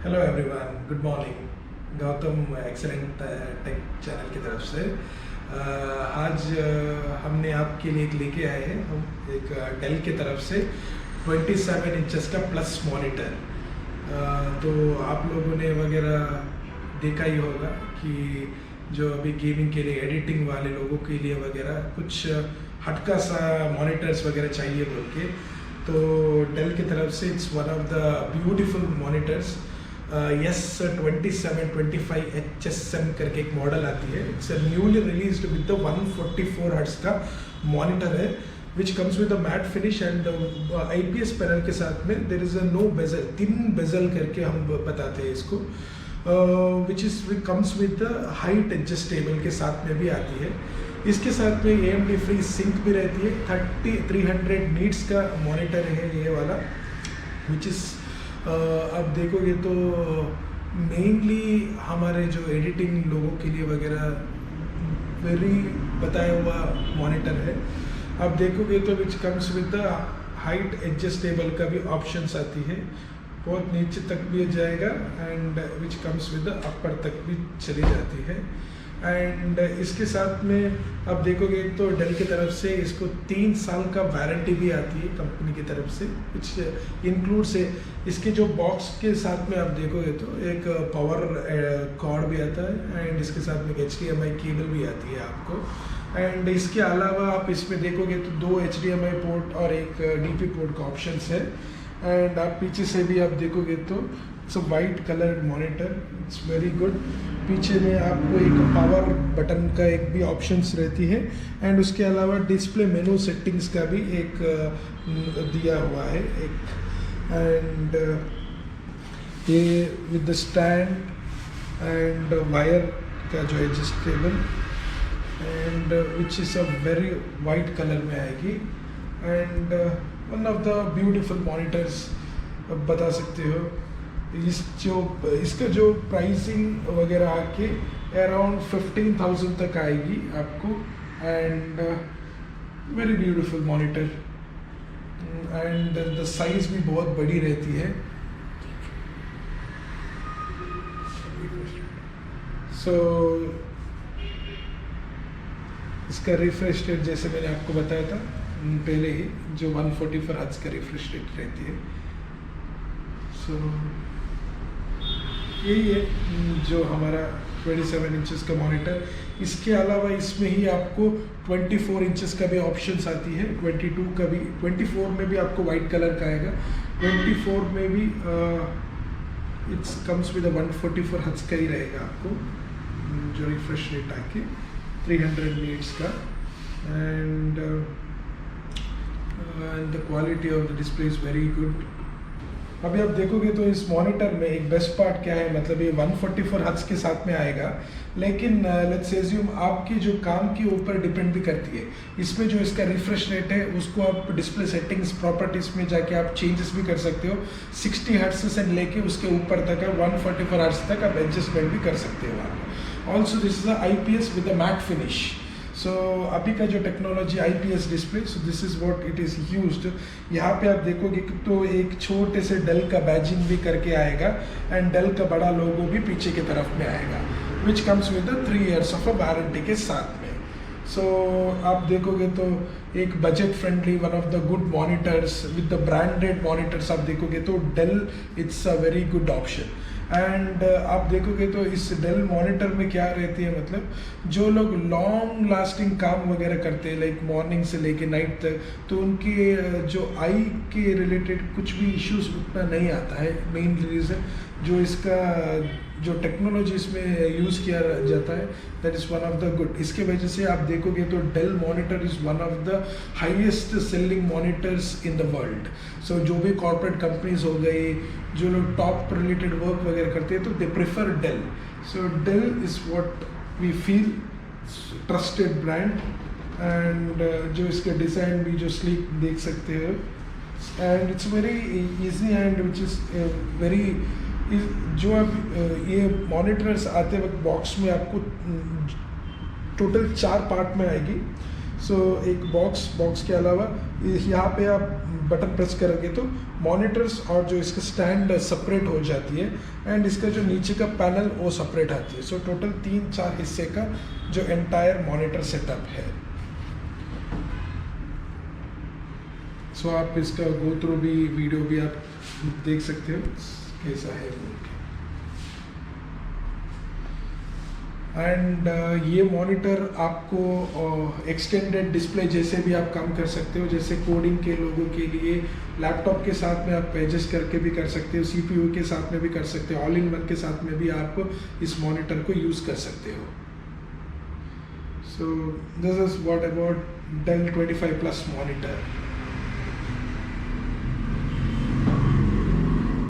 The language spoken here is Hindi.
Hello everyone, good morning. Gautam excellent take channel की तरफ से आज हमने आपके लिए एक लेके आए हैं हम एक डेल की तरफ से 27 इंचेस का प्लस मॉनिटर। तो आप लोगों ने वगैरह देखा ही होगा कि जो अभी गेमिंग के लिए एडिटिंग वाले लोगों के लिए वगैरह कुछ हटका सा मॉनिटर्स वगैरह चाहिए बोल के, तो डेल की तरफ से it's one of the beautiful monitors yes 2725 HSM करके एक मॉडल आती है। It's newly released with the 144 hertz का मॉनिटर है which comes with the matte finish and IPS panel के साथ में there is a no bezel, 3 bezel करके हम बताते हैं इसको, which is comes with the height adjustable के साथ में भी आती है। इसके साथ में AMD फ्री सिंक भी रहती है। 300 नीट्स का मॉनिटर है ये वाला, विच इज़ आप देखोगे तो मेनली हमारे जो एडिटिंग लोगों के लिए वगैरह वेरी बताया हुआ मॉनिटर है। आप देखोगे तो विच comes with the height adjustable का भी ऑप्शंस आती है, बहुत नीचे तक भी जाएगा and which comes with the upper तक भी चली जाती है। एंड इसके साथ में आप देखोगे तो डेल की तरफ से इसको 3 साल का वारंटी भी आती है कंपनी की तरफ से, विच इंक्लूड्स है इसके जो बॉक्स के साथ में। आप देखोगे तो एक पावर कॉर्ड भी आता है एंड इसके साथ में HDMI केबल भी आती है आपको। एंड इसके अलावा आप इसमें देखोगे तो 2 HDMI पोर्ट और एक DP पोर्ट का ऑप्शंस है। एंड आप पीछे से भी आप देखोगे तो it's a white colour monitor, it's very good. पीछे में आपको एक पावर बटन का एक भी ऑप्शंस रहती है एंड उसके अलावा डिस्प्ले मेनू सेटिंग्स का भी एक दिया हुआ है एक। एंड ये with the stand and wire का जो adjustable and which is a very white colour में आएगी। And one of the beautiful monitors बता सकते हो। इसका जो प्राइसिंग वगैरह आके अराउंड 15,000 तक आएगी आपको। And very beautiful monitor and the size भी बहुत बड़ी रहती है। सो इसका रिफ्रेश रेट जैसे मैंने आपको बताया था पहले ही, जो 144 हर्ट्ज का रिफ्रेश रेट रहती है। सो यही है जो हमारा 27 इंचेस का मॉनिटर। इसके अलावा इसमें ही आपको 24 इंचेस का भी ऑप्शंस आती है, 22 का भी। 24 में भी आपको वाइट कलर का आएगा, 24 में भी इट्स कम्स विद 144 हर्ट्ज का ही रहेगा आपको जो रिफ्रेश रेट आके 300 नीट्स का। And the quality of the display is very good. अभी आप देखोगे तो इस मॉनिटर में एक बेस्ट पार्ट क्या है, मतलब ये 144 हर्ट्ज के साथ में आएगा, लेकिन लेट्स एज्यूम आपके जो काम के ऊपर डिपेंड भी करती है। इसमें जो इसका रिफ्रेश रेट है उसको आप डिस्प्ले सेटिंग्स प्रॉपर्टीज में जाके आप चेंजेस भी कर सकते हो। 60 हर्ट्ज से लेके उसके ऊपर तक 144 हर्ट्ज तक आप एडजस्टमेंट भी कर सकते हो आप। Also this is IPS with a matte finish. So अभी का जो technology IPS display, so this is what it is used. यहाँ पे आप देखोगे तो एक छोटे से डेल का बैजिंग भी करके आएगा एंड डेल का बड़ा लोगो भी पीछे की तरफ में आएगा, which comes with 3 years of a warranty के साथ में। सो आप देखोगे तो एक budget friendly one of the good monitors with the branded monitors आप देखोगे तो Dell it's a very good option. And आप देखोगे तो इस डेल मॉनिटर में क्या रहती है, मतलब जो लोग लॉन्ग लास्टिंग काम वगैरह करते हैं लाइक मॉर्निंग से लेके नाइट तक, तो उनके जो आई के रिलेटेड कुछ भी इश्यूज उतना नहीं आता है। मेन रीज़न जो इसका जो टेक्नोलॉजी इसमें यूज़ किया जाता है that is one of the good. इसके वजह से आप देखोगे तो Dell monitor is one of the highest selling monitors in the world. So जो भी कॉर्पोरेट कंपनीज हो गई, जो लोग टॉप रिलेटेड वर्क वगैरह करते हैं, तो they prefer Dell. So Dell is what we feel trusted brand. And जो इसका डिज़ाइन भी जो स्लीक देख सकते हो, and it's very easy and which is very जो अब ये मॉनिटर्स आते वक्त बॉक्स में आपको टोटल 4 पार्ट में आएगी। सो एक बॉक्स के अलावा यहाँ पे आप बटन प्रेस करोगे तो मॉनिटर्स और जो इसका स्टैंड सेपरेट हो जाती है, एंड इसका जो नीचे का पैनल वो सेपरेट आती है। सो टोटल 3-4 हिस्से का जो एंटायर मॉनिटर सेटअप है। सो आप इसका गो थ्रू भी वीडियो भी आप देख सकते हो कैसा है बोल के। एंड ये मॉनिटर आपको एक्सटेंडेड डिस्प्ले जैसे भी आप काम कर सकते हो, जैसे कोडिंग के लोगों के लिए लैपटॉप के साथ में आप एडजस्ट करके भी कर सकते हो, CPU के साथ में भी कर सकते हो, ऑल इन वन के साथ में भी आप इस मॉनिटर को यूज़ कर सकते हो। सो this is what about Dell 25+ monitor.